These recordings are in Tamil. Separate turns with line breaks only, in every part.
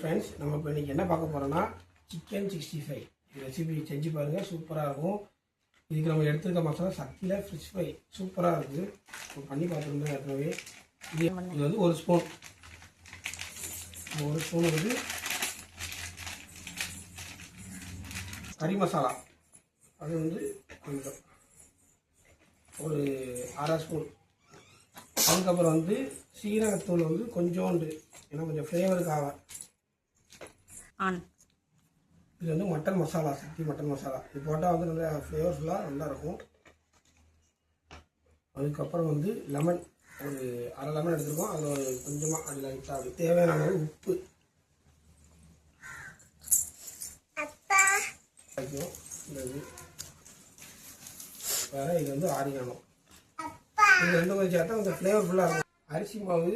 ஃப்ரெண்ட்ஸ், நம்ம இப்போ இன்றைக்கி என்ன பார்க்க போகிறோன்னா சிக்கன் 65 ரெசிபி செஞ்சு பாருங்கள், சூப்பராக இருக்கும். இதுக்கு நம்ம எடுத்துருக்க மசாலா சக்தியில் ஃபிஷ் ஃப்ரை சூப்பராக இருக்குது. பண்ணி பார்த்துருந்தோம் ஏற்கனவே. இது வந்து ஒரு ஸ்பூன் வந்து கறி மசாலா, அது வந்து கொஞ்சம் ஒரு அரை ஸ்பூன். அதுக்கப்புறம் வந்து சீரகத்தூள் வந்து கொஞ்சோண்டு, ஏன்னா கொஞ்சம் ஃப்ளேவருக்காக. இது வந்து மட்டன் மசாலா, சக்தி மட்டன் மசாலா. இது போட்டால் வந்து நல்லா ஃப்ளேவர்ஃபுல்லாக நல்லாயிருக்கும். அதுக்கப்புறம் வந்து லெமன், ஒரு அரை லெமன் எடுத்துருக்கோம். அது ஒரு கொஞ்சமாக அது லைட்டாக அப்படி தேவையான அளவு உப்பு வைக்கும். இது வேறு இது வந்து ஆரியானம். இது ரெண்டு கொஞ்சம் சேர்த்தா கொஞ்சம் ஃப்ளேவர்ஃபுல்லாக இருக்கும். அரிசி மாவு,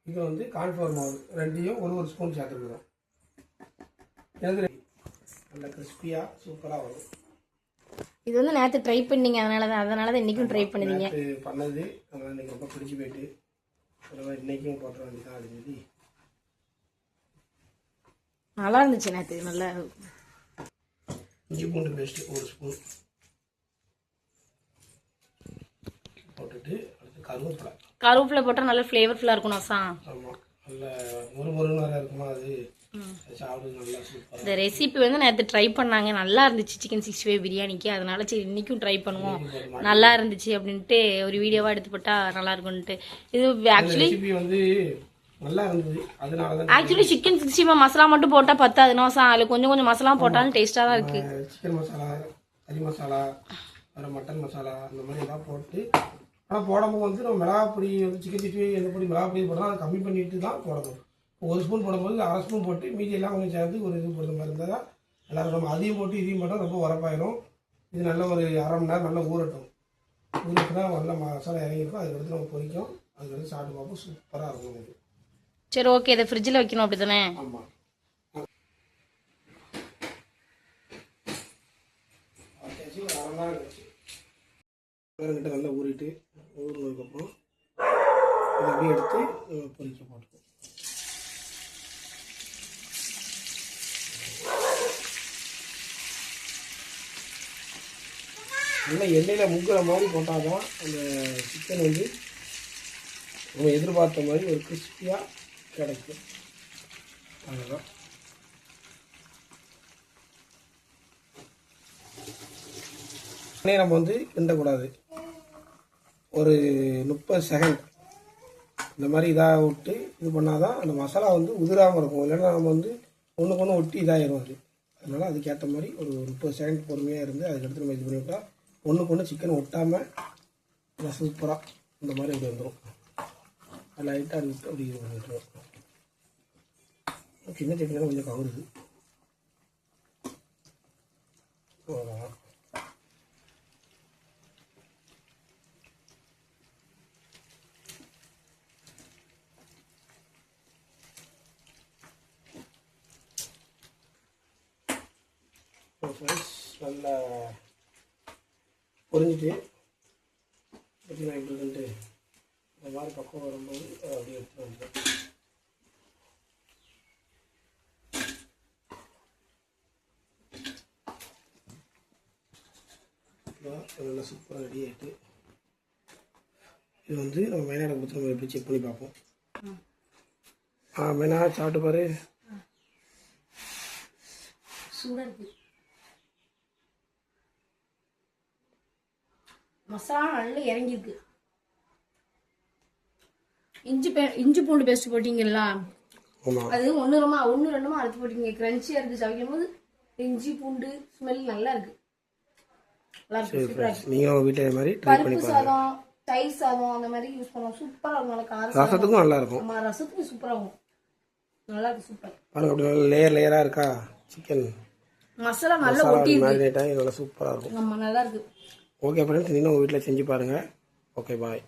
இது வந்து கார்ன்ஃப்ளவர் மாவு, ரெண்டையும் ஒரு ஸ்பூன் சேர்த்துக்கிறோம். எனக்கு நல்ல கிறிஸ்பியாக சூப்பராக வரும்.
இது வந்து நேற்று ட்ரை பண்ணீங்க, அதனால தான் இன்றைக்கும் ட்ரை பண்ணுவீங்க.
பண்ணது அதனால் இன்றைக்கி ரொம்ப பிடிச்சி போயிட்டு இன்றைக்கும் போட்டுற வேண்டியதான். அது சொல்லி
நல்லா இருந்துச்சு. நேற்று நல்லா
இஞ்சி பூண்டு பேஸ்ட்டு ஒரு ஸ்பூன் போட்டுட்டு, அடுத்து
கருவேப்பிலை போட்டால் நல்லா ஃப்ளேவர்ஃபுல்லாக இருக்கும்.
ஆமாம், நல்ல ஒரு நேரம் இருக்குமா, அது சாப்பிடுறது நல்லா சூப்பராக.
இந்த ரெசிபி வந்து நேற்று ட்ரை பண்ணாங்க, நல்லா இருந்துச்சு சிக்கன் 65 பிரியாணிக்கு. அதனால சரி இன்றைக்கும் ட்ரை பண்ணுவோம், நல்லா இருந்துச்சு அப்படின்ட்டு ஒரு வீடியோவாக எடுத்து போட்டால் நல்லா இருக்கும்ன்ட்டு. இது ஆக்சுவலி
வந்து நல்லா இருந்தது. அதனால தான்
ஆக்சுவலி சிக்கன் 65 மசாலா மட்டும் போட்டால் பத்தாது நோசா, அதில் கொஞ்சம் மசாலா போட்டாலும் டேஸ்ட்டாக தான் இருக்குது.
சிக்கன் மசாலா, கறி மசாலா, வேறு மட்டன் மசாலா, அந்த மாதிரி எல்லாம் போட்டு, ஆனால் போடும்போது வந்து நம்ம மிளகாப்பொடி வந்து சிக்கன் 65 எந்த பொடி மிளகாப்பொடி போட்டால் அதை கம்மி பண்ணிட்டு தான் போடணும். ஒரு ஸ்பூன் போடும்போது அரை ஸ்பூன் போட்டு மீதி எல்லாம் கொஞ்சம் சேர்ந்து ஒரு இது போடுற மாதிரி இருந்தால் தான் எல்லோரும். நம்ம அதையும் போட்டு இதையும் போட்டால் ரொம்ப உரப்பாயிடும். இது நல்ல ஒரு அரை மணி நேரம் நல்லா ஊறட்டும். ஊறிட்டு தான் நல்லா மசாலா இறங்கியிருக்கும். அதுக்கடுத்து நம்ம பொரிக்கும். அதுக்கடுத்து சாப்பிட்டு பார்ப்போம், சூப்பராக இருக்கும் இது.
சரி, ஓகே. இதை ஃப்ரிட்ஜில் வைக்கணும் அப்படி தானே?
ஆமாம், ஒரு அரை நேரம் கழிச்சு கிட்ட நல்லா ஊறிட்டு, ஊறினதுக்கப்புறம் இதை அப்படியே எடுத்து பொரிக்க போட்டுருக்கோம். நல்லா எண்ணெயில் முங்குற மாதிரி போட்டால் தான் அந்த சிக்கன் வந்து நம்ம எதிர்பார்த்த மாதிரி ஒரு கிறிஸ்பியாக கிடைக்கும். அதுதான் நம்ம வந்து கிண்டக்கூடாது. ஒரு 30 செகண்ட் இந்த மாதிரி இதாக விட்டு இது பண்ணால் தான் அந்த மசாலா வந்து உதிராமல் இருக்கும். இல்லைன்னா நம்ம வந்து ஒன்றுக்கு ஒன்று ஒட்டி இதாகிடும் அது. அதனால் அதுக்கேற்ற மாதிரி ஒரு 30 செகண்ட் பொறுமையாக இருந்து அதுக்கடுத்து நம்ம இது பண்ணிவிட்டால் ஒன்றுக்கு ஒன்று சிக்கன் ஒட்டாமல் சூப்பராக இந்த மாதிரி அப்படி வந்துடும். லைட்டாக விட்டு அப்படி இது பண்ணிட்டுருவோம். சின்ன சட்டினா கொஞ்சம் கவருது. அவ்வளோதான். நல்லா பொரிஞ்சிட்டு பார்த்தீங்கன்னா இப்படி இருக்குன்ட்டு இந்த மாதிரி பக்கம் வரும்போது அப்படியே எடுத்துகிட்டு வந்துடும். நல்லா சூப்பராக ரெடி ஆகிட்டு இது வந்து நம்ம மெயினாக கொடுத்து நம்ம எப்படி செக் பண்ணி பார்ப்போம். மெயினாக சாப்பிட்டு பாரு,
சூடாக இருக்குது. மசாலா நல்லா இறங்கிருக்கு. இஞ்சி பூண்டு பேஸ்ட் போட்டிங்களா, அது ஒன்று ரெண்டுமா அறுத்து போட்டிங்க. கிரன்ச்சியாக இருக்குது. சமைக்கும் போது இஞ்சி பூண்டு ஸ்மெல் நல்லா இருக்கு. பருப்பு சாதம், தயிர் சாதம் அந்த மாதிரி யூஸ் பண்ணுவோம். சூப்பராக இருக்கும்.
ரசத்துக்கும் நல்லா இருக்கும்.
ஆமாம், ரசத்துக்கு சூப்பராக இருக்கும். நல்லா இருக்கு, சூப்பர்.
அப்படி லேயராக இருக்கா சிக்கன்
மசாலா நல்லா ஒட்டி
மேரினேட் ஆகி நல்லா சூப்பராக இருக்கும்.
ஆமாம், நல்லா இருக்கு.
ஓகே ஃப்ரெண்ட்ஸ், நீங்களும் உங்கள் வீட்டில் செஞ்சு பாருங்கள். ஓகே, பாய்.